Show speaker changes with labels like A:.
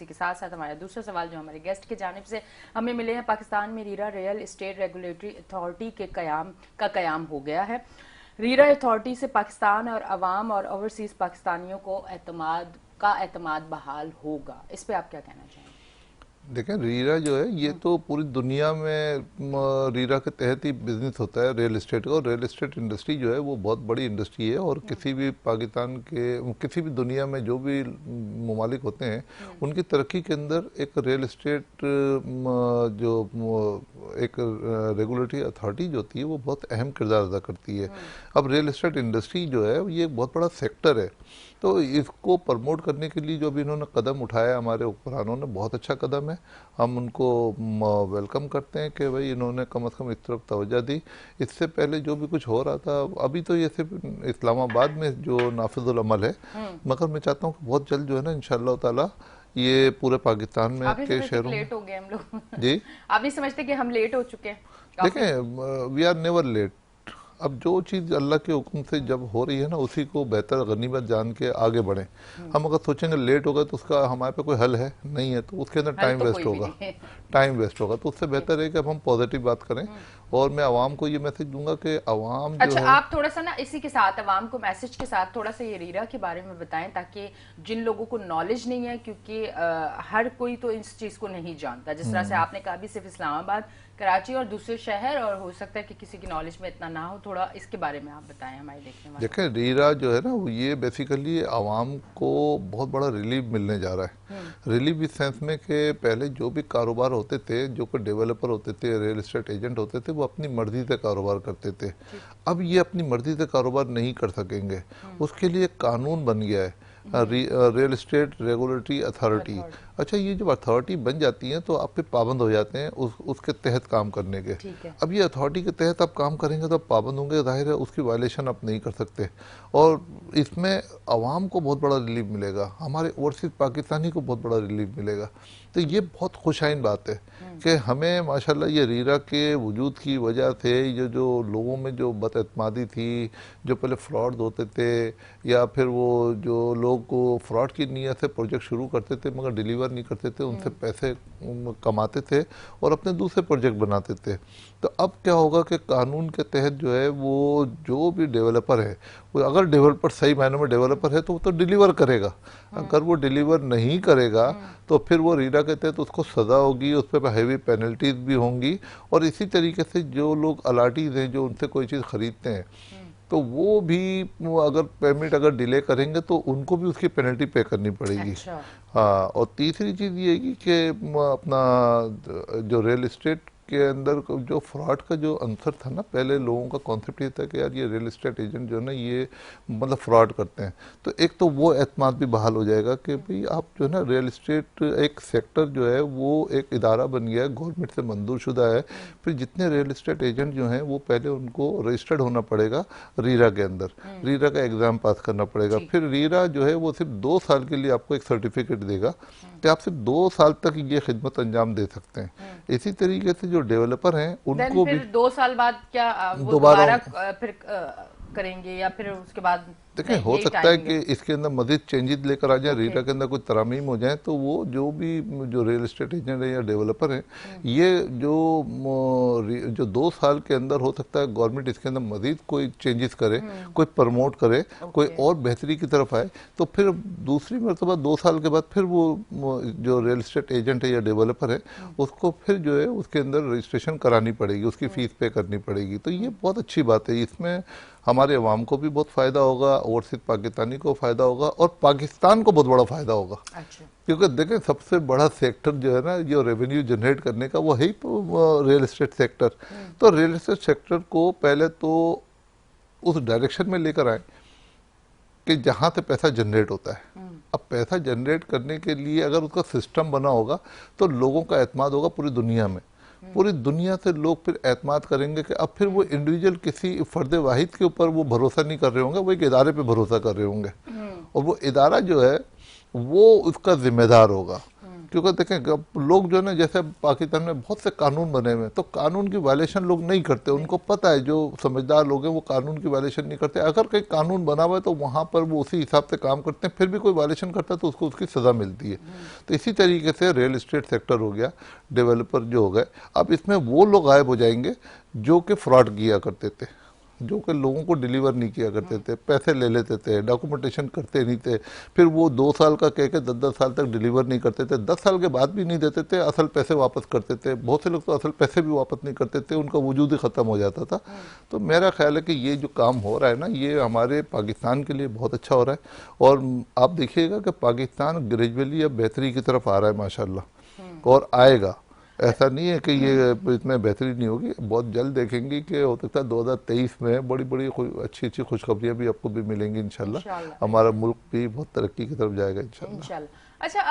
A: इसी के साथ साथ हमारा दूसरा सवाल जो हमारे गेस्ट की जानिब से हमें मिले हैं, पाकिस्तान में रीरा रियल एस्टेट रेगुलेटरी अथॉरिटी के कयाम हो गया है। रीरा अथॉरिटी से पाकिस्तान और अवाम और ओवरसीज पाकिस्तानियों को एतमाद बहाल होगा, इस पे आप क्या कहना चाहेंगे?
B: देखें, रीरा जो है ये तो पूरी दुनिया में रीरा के तहत ही बिजनेस होता है रियल एस्टेट का। और रियल एस्टेट इंडस्ट्री जो है वो बहुत बड़ी इंडस्ट्री है और किसी भी पाकिस्तान के किसी भी दुनिया में जो भी ममालिक होते हैं उनकी तरक्की के अंदर एक रियल एस्टेट जो एक रेगुलेटरी अथॉरिटी जो होती है वो बहुत अहम किरदार अदा करती है। अब रियल एस्टेट इंडस्ट्री जो है ये बहुत बड़ा सेक्टर है, तो इसको प्रमोट करने के लिए जो भी इन्होंने कदम उठाया हमारे हुक्मरानों ने, बहुत अच्छा कदम है। हम उनको वेलकम करते हैं कि भाई इन्होंने कम से कम इस तरफ तवज्जो दी। इससे पहले जो भी कुछ हो रहा था, अभी तो ये सिर्फ इस्लामाबाद में जो नाफिजुल अमल है, मगर मैं चाहता हूँ कि बहुत जल्द जो है ना इंशाअल्लाह ताला ये पूरे पाकिस्तान में के शहरों में।
A: लेट हो गए हम लोग
B: जी,
A: आप नहीं समझते कि हम लेट हो चुके हैं?
B: देखें, वी आर नेवर लेट। अब जो चीज़ अल्लाह के हुक्म से जब हो रही है ना, उसी को बेहतर गनीमत जान के आगे बढ़ें। हम अगर सोचेंगे लेट होगा तो उसका हमारे पे कोई हल है नहीं है, तो उसके अंदर टाइम वेस्ट होगा, टाइम वेस्ट होगा। तो उससे बेहतर है कि अब हम पॉजिटिव बात करें। और मैं आवाम को ये मैसेज दूंगा कि आवाम जो है,
A: आप थोड़ा सा ना इसी के साथ आवाम को मैसेज के साथ थोड़ा सा ये रीरा के बारे में बताएं, ताकि जिन लोगों को नॉलेज नहीं है, क्योंकि हर कोई तो इस चीज को नहीं जानता। जिस तरह से आपने कहा भी सिर्फ इस्लामाबाद, कराची और दूसरे शहर, और हो सकता है कि किसी की नॉलेज में इतना ना हो, थोड़ा इसके बारे में आप बताएं हमारे देखने वाले।
B: देखें, रीरा जो है ना ये बेसिकली आवाम को बहुत बड़ा रिलीफ मिलने जा रहा है। रिलीफ इस सेंस में कि पहले जो भी कारोबार होते थे, जो कोई डेवलपर होते थे, रियल एस्टेट एजेंट होते थे, वो अपनी मर्जी से कारोबार करते थे। अब ये अपनी मर्जी से कारोबार नहीं कर सकेंगे, उसके लिए कानून बन गया है रियल एस्टेट रेगुलेटरी अथॉरिटी। अच्छा, ये जब अथॉरिटी बन जाती है तो आप पे पाबंद हो जाते हैं उसके तहत काम करने के। अब ये अथॉरिटी के तहत आप काम करेंगे तो आप पाबंद होंगे, जाहिर है उसकी वायलेशन आप नहीं कर सकते। और इसमें आवाम को बहुत बड़ा रिलीफ मिलेगा, हमारे ओवरसीज पाकिस्तानी को बहुत बड़ा रिलीफ मिलेगा। तो ये बहुत खुशाइन बात है कि हमें माशाल्लाह ये रीरा के वजूद की वजह से जो लोगों में जो बदएतमादी थी, जो पहले फ्रॉड होते थे या फिर वो जो लोग को फ्रॉड की नीयत से प्रोजेक्ट शुरू करते थे मगर डिलीवर नहीं करते थे, उनसे पैसे कमाते थे और अपने दूसरे प्रोजेक्ट बनाते थे। तो अब क्या होगा कि कानून के तहत जो है वो जो भी डेवलपर है, वो अगर डेवलपर सही मायनों में डेवलपर है तो वो तो डिलीवर करेगा। अगर वो डिलीवर नहीं करेगा तो फिर वो रीरा के तहत उसको सज़ा होगी, उस पर हैवी पेनल्टीज भी होंगी। और इसी तरीके से जो लोग अलाटीज हैं जो उनसे कोई चीज़ ख़रीदते हैं तो वो भी अगर पेमेंट अगर डिले करेंगे तो उनको भी उसकी पेनल्टी पे करनी पड़ेगी।
A: अच्छा।
B: हाँ, और तीसरी चीज़ ये है कि अपना जो रियल एस्टेट के अंदर जो फ्रॉड का जो आंसर था ना, पहले लोगों का कॉन्सेप्ट ये था कि यार ये रियल एस्टेट एजेंट जो है ना ये मतलब फ्रॉड करते हैं। तो एक तो वो एतमाद भी बहाल हो जाएगा कि भाई आप जो है ना रियल एस्टेट एक सेक्टर जो है वो एक इदारा बन गया है, गवर्नमेंट से मंजूर शुदा है। फिर जितने रियल एस्टेट एजेंट जो हैं वो पहले उनको रजिस्टर्ड होना पड़ेगा रीरा के अंदर, रीरा का एग्ज़ाम पास करना पड़ेगा। फिर रीरा जो है वो सिर्फ 2 साल के लिए आपको एक सर्टिफिकेट देगा कि आप सिर्फ 2 साल तक ये खिदमत अंजाम दे सकते हैं। इसी तरीके से जो डेवलपर हैं उनको भी
A: 2 साल बाद क्या वो दोबारा फिर करेंगे या फिर उसके बाद?
B: देखिए, हो सकता है कि इसके अंदर मजीद चेंजेस लेकर आ जाए, रीरा के अंदर कुछ तरामीम हो जाए, तो वो जो भी जो रियल एस्टेट एजेंट है या डेवलपर हैं, ये जो 2 साल के अंदर हो सकता है गवर्नमेंट इसके अंदर मजीद कोई चेंजेस करे, कोई प्रमोट करे, कोई और बेहतरी की तरफ आए, तो फिर दूसरी मरतबा 2 साल के बाद फिर वो जो रियल एस्टेट एजेंट है या डेवलपर है उसको फिर जो है उसके अंदर रजिस्ट्रेशन करानी पड़ेगी, उसकी फ़ीस पे करनी पड़ेगी। तो ये बहुत अच्छी बात है, इसमें हमारे अवाम को भी बहुत फ़ायदा होगा, ओवरसीज पाकिस्तानी को फ़ायदा होगा और पाकिस्तान को बहुत बड़ा फ़ायदा होगा।
A: अच्छा।
B: क्योंकि देखें, सबसे बड़ा सेक्टर जो है ना जो रेवेन्यू जनरेट करने का वो है ही रियल एस्टेट सेक्टर। तो रियल एस्टेट सेक्टर को पहले तो उस डायरेक्शन में लेकर आए कि जहाँ से पैसा जनरेट होता है। अब पैसा जनरेट करने के लिए अगर उसका सिस्टम बना होगा तो लोगों का एतमाद होगा पूरी दुनिया में, पूरी दुनिया से लोग फिर एतमाद करेंगे कि अब फिर वो इंडिविजुअल किसी फर्द वाहिद के ऊपर वो भरोसा नहीं कर रहे होंगे, वो एक इदारे पे भरोसा कर रहे होंगे और वो इदारा जो है वो उसका जिम्मेदार होगा क्योंकि देखें अब लोग जो है ना, जैसे अब पाकिस्तान में बहुत से कानून बने हुए हैं, तो कानून की वायलेशन लोग नहीं करते, उनको पता है, जो समझदार लोग हैं वो कानून की वायलेशन नहीं करते। अगर कहीं कानून बना हुआ है तो वहाँ पर वो उसी हिसाब से काम करते हैं, फिर भी कोई वायलेशन करता है तो उसको उसकी सज़ा मिलती है। तो इसी तरीके से रियल एस्टेट सेक्टर हो गया, डेवलपर जो हो गए, अब इसमें वो लोग गायब हो जाएंगे जो कि फ्रॉड किया करते थे, जो कि लोगों को डिलीवर नहीं किया करते थे, पैसे ले लेते थे, डॉक्यूमेंटेशन करते नहीं थे, फिर वो 2 साल का कह के 10-10 साल तक डिलीवर नहीं करते थे, 10 साल के बाद भी नहीं देते थे, असल पैसे वापस करते थे। बहुत से लोग तो असल पैसे भी वापस नहीं करते थे, उनका वजूद ही ख़त्म हो जाता था। तो मेरा ख्याल है कि ये जो काम हो रहा है ना, ये हमारे पाकिस्तान के लिए बहुत अच्छा हो रहा है। और आप देखिएगा कि पाकिस्तान ग्रेजुअली अब बेहतरी की तरफ आ रहा है माशाल्लाह, और आएगा। ऐसा नहीं है कि ये इसमें बेहतरी नहीं होगी, बहुत जल्द देखेंगे कि हो सकता है 2023 में बड़ी बड़ी अच्छी अच्छी खुशखबरियां भी आपको भी मिलेंगी इंशाल्लाह।
A: इंशाल्लाह।
B: हमारा मुल्क भी बहुत तरक्की की तरफ जाएगा इंशाल्लाह।
A: इंशाल्लाह। अच्छा, अब